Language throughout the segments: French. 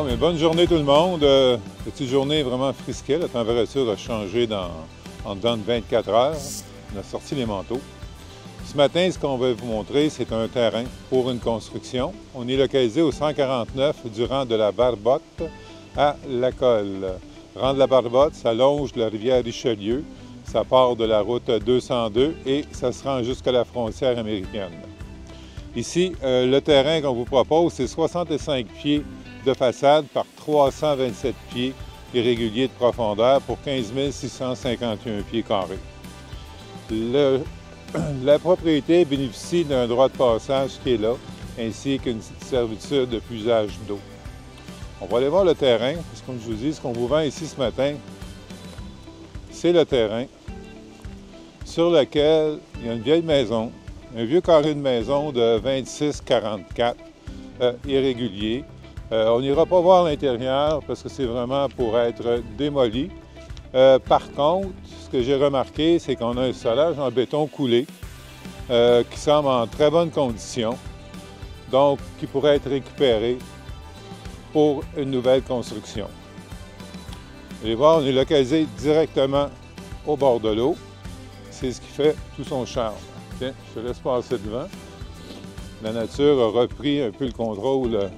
mais bonne journée tout le monde. Petite journée vraiment frisquée. La température a changé en dedans de 24 heures. On a sorti les manteaux. Ce matin, ce qu'on va vous montrer, c'est un terrain pour une construction. On est localisé au 149 du rang de la Barbotte à La Colle. Rang de la Barbotte, ça longe la rivière Richelieu. Ça part de la route 202 et ça se rend jusqu'à la frontière américaine. Ici, le terrain qu'on vous propose, c'est 65 pieds de façade par 327 pieds irréguliers de profondeur pour 15 651 pieds carrés. La propriété bénéficie d'un droit de passage qui est là, ainsi qu'une servitude d'usage d'eau. On va aller voir le terrain, parce que comme je vous dis, ce qu'on vous vend ici ce matin, c'est le terrain sur lequel il y a une vieille maison, un vieux carré de maison de 26-44 irrégulier. On n'ira pas voir l'intérieur parce que c'est vraiment pour être démoli. Par contre, ce que j'ai remarqué, c'est qu'on a un solage en béton coulé qui semble en très bonne condition, donc qui pourrait être récupéré pour une nouvelle construction. Vous allez voir, on est localisé directement au bord de l'eau. C'est ce qui fait tout son charme. Tiens, je te laisse passer devant. La nature a repris un peu le contrôle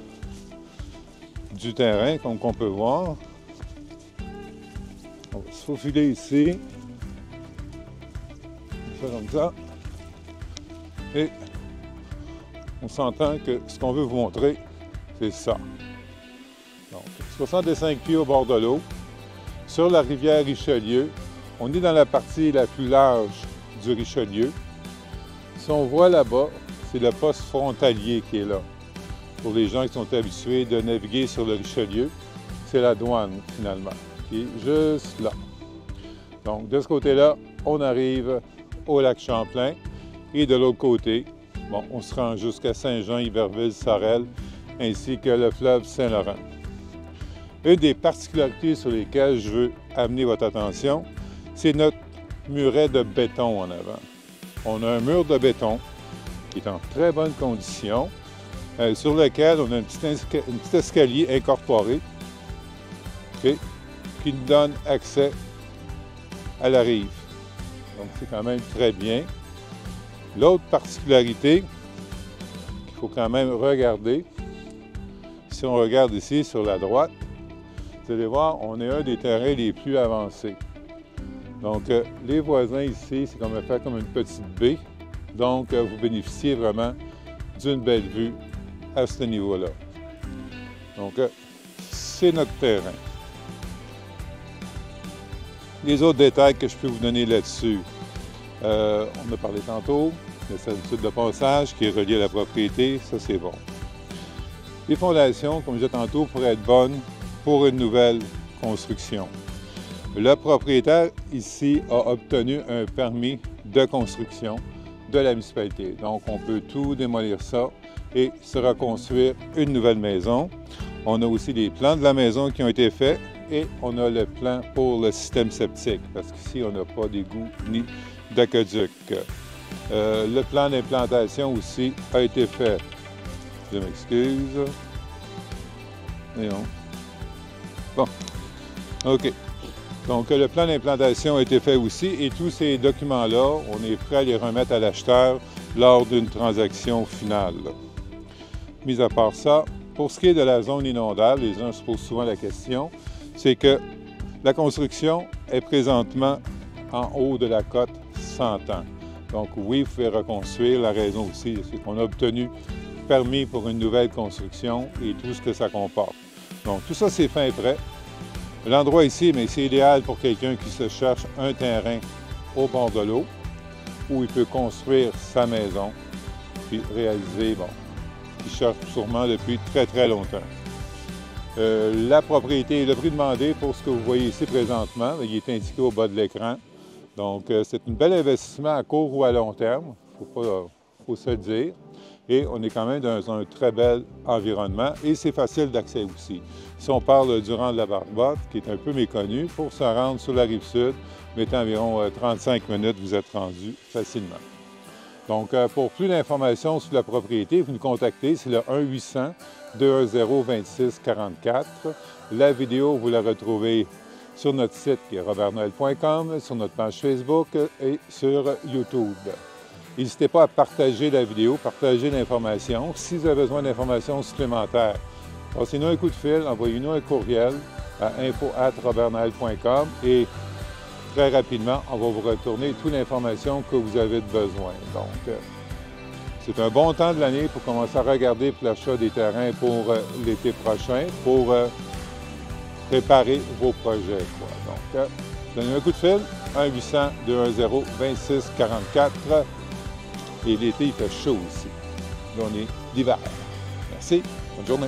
du terrain, comme on peut voir. On va se faufiler ici. On va faire comme ça. Et on s'entend que ce qu'on veut vous montrer, c'est ça. Donc, 65 pieds au bord de l'eau, sur la rivière Richelieu. On est dans la partie la plus large du Richelieu. Si on voit là-bas, c'est le poste frontalier qui est là. Pour les gens qui sont habitués de naviguer sur le Richelieu, c'est la douane, finalement, qui est juste là. Donc, de ce côté-là, on arrive au lac Champlain. Et de l'autre côté, bon, on se rend jusqu'à Saint-Jean, Iberville, Sorel, ainsi que le fleuve Saint-Laurent. Une des particularités sur lesquelles je veux amener votre attention, c'est notre muret de béton en avant. On a un mur de béton qui est en très bonne condition, sur lequel on a un petit escalier incorporé qui nous donne accès à la rive. Donc c'est quand même très bien. L'autre particularité qu'il faut quand même regarder, si on regarde ici sur la droite, vous allez voir, on est un des terrains les plus avancés. Donc, les voisins ici, c'est comme faire comme une petite baie. Donc, vous bénéficiez vraiment d'une belle vue à ce niveau-là. Donc, c'est notre terrain. Les autres détails que je peux vous donner là-dessus, on a parlé tantôt, la servitude de passage qui est reliée à la propriété, ça c'est bon. Les fondations, comme je disais tantôt, pourraient être bonnes pour une nouvelle construction. Le propriétaire ici a obtenu un permis de construction de la municipalité. Donc, on peut tout démolir ça et se reconstruire une nouvelle maison. On a aussi les plans de la maison qui ont été faits et on a le plan pour le système septique parce qu'ici, on n'a pas d'égout ni d'aqueduc. Le plan d'implantation aussi a été fait. Je m'excuse. Voyons. Bon, OK. Donc, le plan d'implantation a été fait aussi et tous ces documents-là, on est prêt à les remettre à l'acheteur lors d'une transaction finale. Mis à part ça, pour ce qui est de la zone inondable, les gens se posent souvent la question, c'est que la construction est présentement en haut de la cote 100 ans. Donc, oui, vous pouvez reconstruire. La raison aussi, c'est qu'on a obtenu permis pour une nouvelle construction et tout ce que ça comporte. Donc, tout ça, c'est fin et prêt. L'endroit ici, mais c'est idéal pour quelqu'un qui se cherche un terrain au bord de l'eau où il peut construire sa maison puis réaliser, bon, il cherche sûrement depuis très, très longtemps. La propriété, le prix demandé pour ce que vous voyez ici présentement, il est indiqué au bas de l'écran. Donc, c'est un bel investissement à court ou à long terme, faut se le dire. Et on est quand même dans un très bel environnement et c'est facile d'accès aussi. Si on parle du rang de la Barbotte, qui est un peu méconnu, pour se rendre sur la rive sud, mettez environ 35 minutes, vous êtes rendu facilement. Donc, pour plus d'informations sur la propriété, vous nous contactez, c'est le 1-800-210-2644. La vidéo, vous la retrouvez sur notre site qui est robertnoel.com, sur notre page Facebook et sur YouTube. N'hésitez pas à partager la vidéo, partager l'information. Si vous avez besoin d'informations supplémentaires, passez-nous un coup de fil, envoyez-nous un courriel à info@robertnoel.com et très rapidement, on va vous retourner toute l'information que vous avez besoin. Donc, c'est un bon temps de l'année pour commencer à regarder pour l'achat des terrains pour l'été prochain, pour préparer vos projets. Donc, donnez un coup de fil, 1-800-210-2644. Et l'été, il fait chaud aussi. Là, on est l'hiver. Merci. Bonne journée.